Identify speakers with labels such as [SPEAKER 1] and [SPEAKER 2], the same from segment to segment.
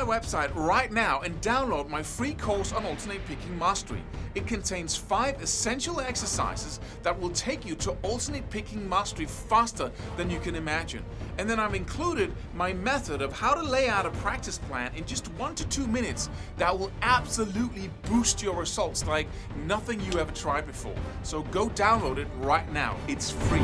[SPEAKER 1] website right now and download my free course on alternate picking mastery. It contains 5 essential exercises that will take you to alternate picking mastery faster than you can imagine. And then I've included my method of how to lay out a practice plan in just 1 to 2 minutes that will absolutely boost your results like nothing you ever tried before. So go download it right now. It's free.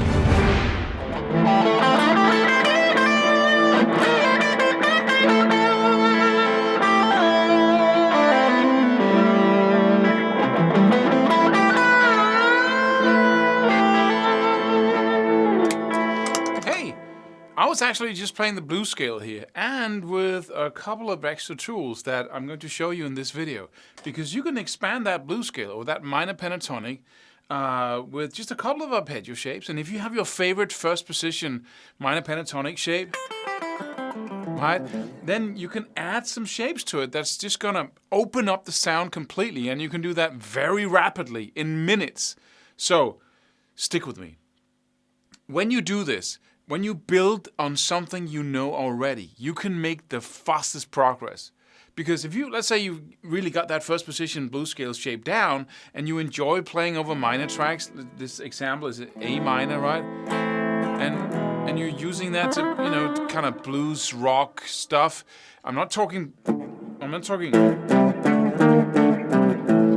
[SPEAKER 1] I was actually just playing the blues scale here, and with a couple of extra tools that I'm going to show you in this video, because you can expand that blues scale or that minor pentatonic with just a couple of arpeggio shapes. And if you have your favorite first position minor pentatonic shape, right, then you can add some shapes to it that's just gonna open up the sound completely, and you can do that very rapidly in minutes. So stick with me. When you do this, when you build on something you know already, you can make the fastest progress. Because if you, let's say you really got that first position blues scale shape down and you enjoy playing over minor tracks, this example is A minor, right? And you're using that to, to kind of blues rock stuff. I'm not talking,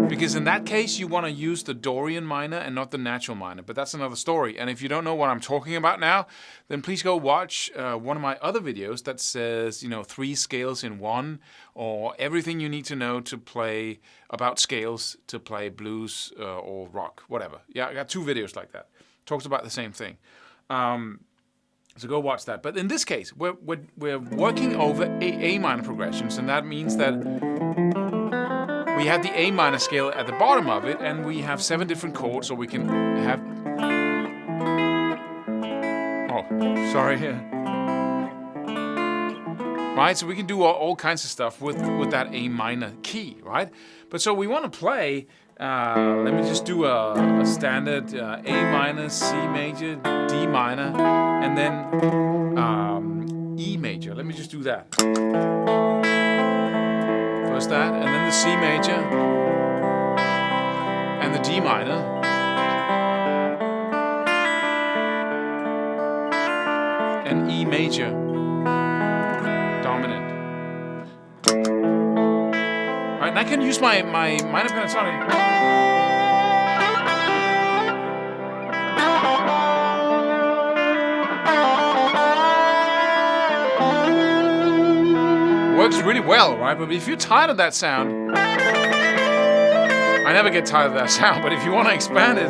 [SPEAKER 1] because in that case, you want to use the Dorian minor and not the natural minor, but that's another story. And if you don't know what I'm talking about now, then please go watch one of my other videos that says, 3 scales in 1, or everything you need to know to play about scales to play blues or rock, whatever. Yeah, I got 2 videos like that. Talks about the same thing. So go watch that. But in this case, we're working over A minor progressions, and that means that we have the A minor scale at the bottom of it, and we have 7 different chords, so we can have... Oh, sorry. Right, so we can do all kinds of stuff with that A minor key, right? But so we want to play, let me just do a standard A minor, C major, D minor, and then E major. Let me just do that. First that, and then the C major, and the D minor, and E major, dominant. All right, and I can use my minor pentatonic. Works really well, right? But if you're tired of that sound, I never get tired of that sound, but if you want to expand it,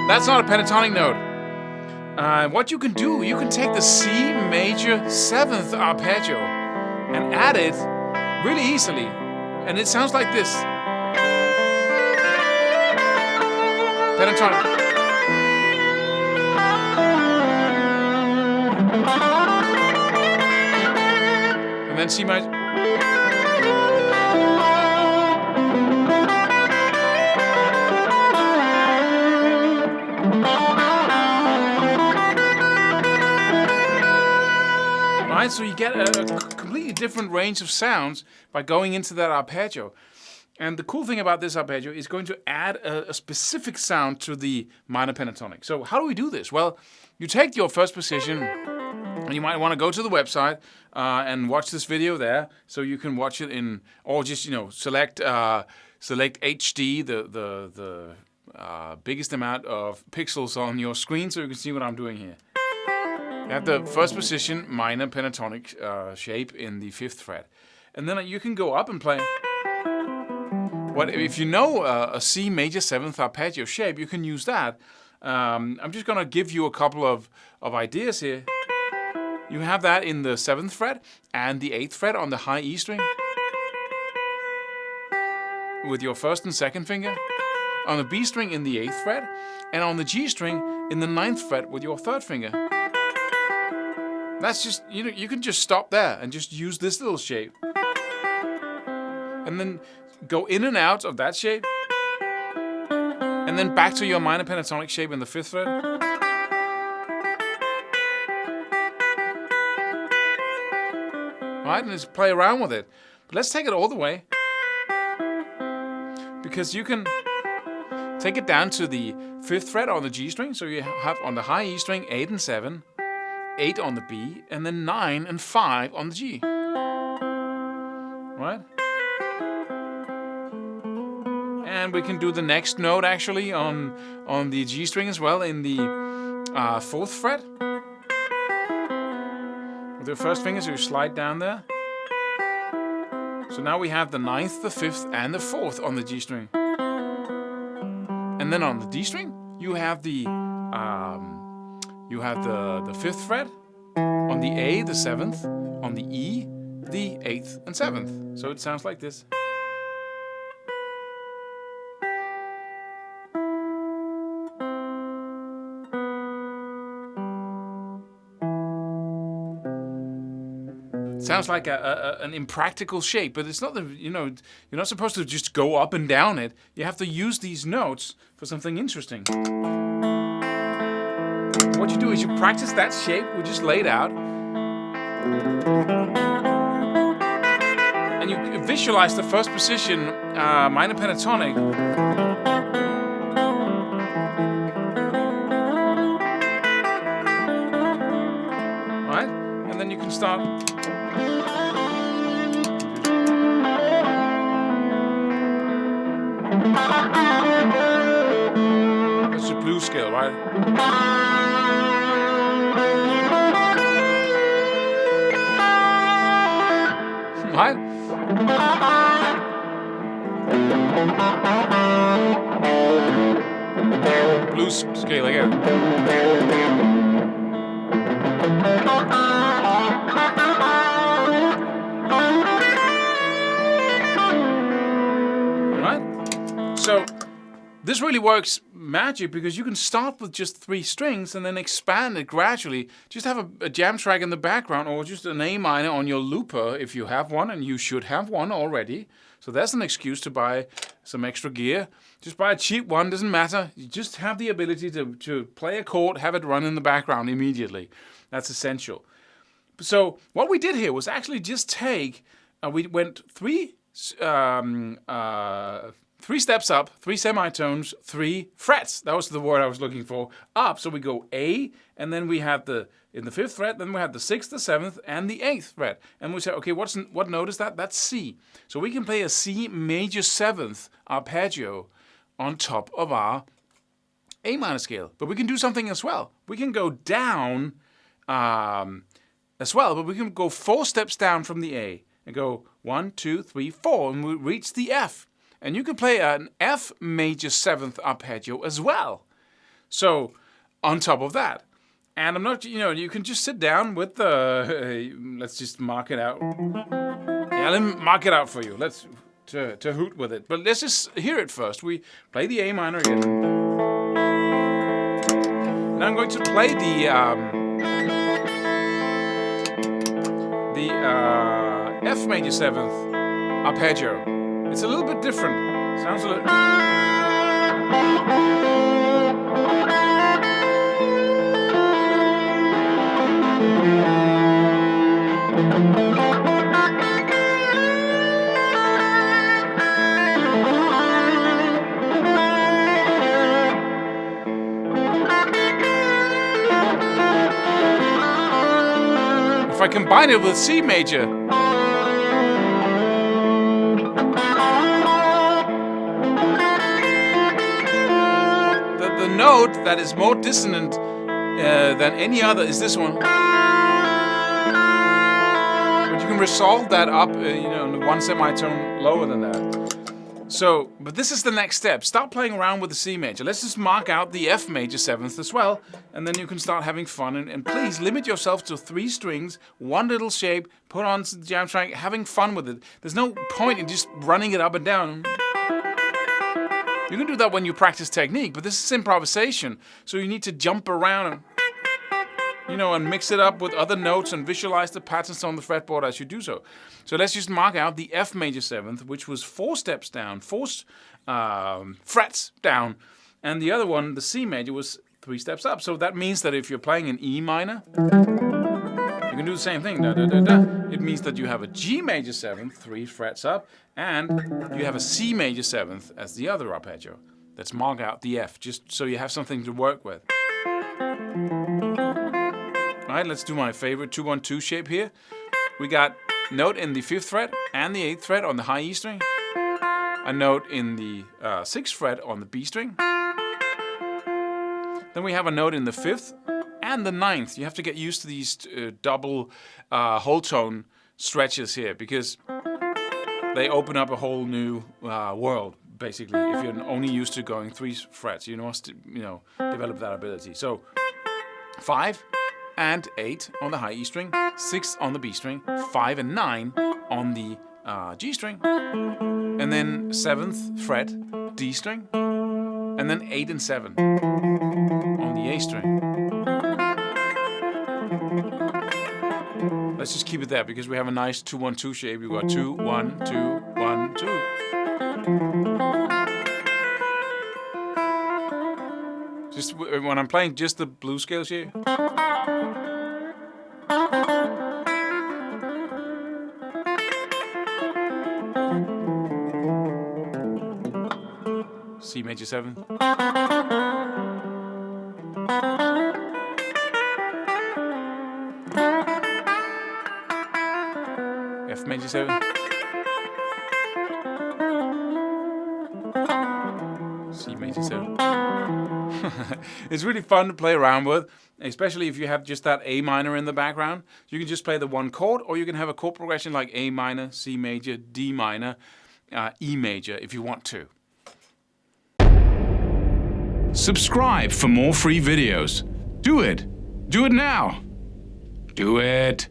[SPEAKER 1] that's not a pentatonic note. What you can do, you can take the C major 7th arpeggio and add it really easily, and it sounds like this. Pentatonic. And then C major. Right, so you get a completely different range of sounds by going into that arpeggio. And the cool thing about this arpeggio is going to add a specific sound to the minor pentatonic. So how do we do this? Well, you take your first position, and you might want to go to the website and watch this video there, so you can watch it in, or just select HD, the biggest amount of pixels on your screen, so you can see what I'm doing here. You have the first position minor pentatonic shape in the 5th fret, and then you can go up and play. If you know a C major 7th arpeggio shape, you can use that. I'm just going to give you a couple of ideas here. You have that in the 7th fret and the 8th fret on the high E string with your 1st and 2nd finger, on the B string in the 8th fret, and on the G string in the 9th fret with your 3rd finger. That's just, you can just stop there and just use this little shape. And then go in and out of that shape. And and then back to your minor pentatonic shape in the 5th fret. Right, and just play around with it. But let's take it all the way, because you can take it down to the 5th fret on the G string. So you have on the high E string 8 and 7, 8 on the B, and then 9 and 5 on the G. Right? And we can do the next note actually on the G string as well in the 4th fret. With the first finger, so you slide down there. So now we have the 9th, the 5th, and the 4th on the G string. And then on the D string, you have the 5th fret, on the A, the 7th, on the E, the 8th and 7th. So it sounds like this. Sounds like an impractical shape, but it's not you're not supposed to just go up and down it. You have to use these notes for something interesting. What you do is you practice that shape we just laid out, and you visualize the first position, minor pentatonic. Right? And then you can start. That's the blues scale, right? Right? Blues scale again. So this really works magic, because you can start with just 3 strings and then expand it gradually. Just have a jam track in the background, or just an A minor on your looper if you have one, and you should have one already. So that's an excuse to buy some extra gear. Just buy a cheap one, doesn't matter. You just have the ability to play a chord, have it run in the background immediately. That's essential. So what we did here was actually just take, we went 3 steps up, 3 semitones, 3 frets. That was the word I was looking for. Up. So we go A, and then we have in the 5th fret, then we have the 6th, the 7th, and the 8th fret. And we say, okay, what note is that? That's C. So we can play a C major 7th arpeggio on top of our A minor scale. But we can do something as well. We can go down as well, but we can go 4 steps down from the A and go 1, 2, 3, 4, and we reach the F. And you can play an F major 7th arpeggio as well. So, on top of that. And I'm not, you can just sit down with the, let's just mark it out. Yeah, let me mark it out for you. Let's, to hoot with it. But let's just hear it first. We play the A minor again. Now I'm going to play the F major 7th arpeggio. It's a little bit different. Sounds a little. If I combine it with C major. The note that is more dissonant than any other is this one. But you can resolve that up, one semitone lower than that. So, but this is the next step. Start playing around with the C major. Let's just mark out the F major 7th as well, and then you can start having fun. And please limit yourself to 3 strings, 1 little shape, put on the jam track, having fun with it. There's no point in just running it up and down. You can do that when you practice technique, but this is improvisation. So you need to jump around and mix it up with other notes and visualize the patterns on the fretboard as you do so. So let's just mark out the F major 7th, which was 4 steps down, 4 frets down, And the other one, the C major, was 3 steps up. So that means that if you're playing an E minor, you can do the same thing. Da, da, da, da. It means that you have a G major 7th, 3 frets up, and you have a C major 7th as the other arpeggio. Let's mark out the F, just so you have something to work with. All right, let's do my favorite 2-1-2 shape here. We got note in the 5th fret and the 8th fret on the high E string, a note in the 6th fret on the B string. Then we have a note in the 5th and the 9th. You have to get used to these double whole tone stretches here, because they open up a whole new world, basically. If you're only used to going 3 frets, you must, develop that ability. So 5 and 8 on the high E string, 6 on the B string, 5 and 9 on the G string, and then 7th fret D string, and then 8 and 7 on the A string. Let's just keep it there, because we have a nice 2-1-2 shape. We've got 2, 1, 2, 1, 2. Just when I'm playing just the blues scales here. C major 7. F major 7. C major 7. It's really fun to play around with, especially if you have just that A minor in the background. You can just play the one chord, or you can have a chord progression like A minor, C major, D minor, E major if you want to. Subscribe for more free videos. Do it. Do it now. Do it.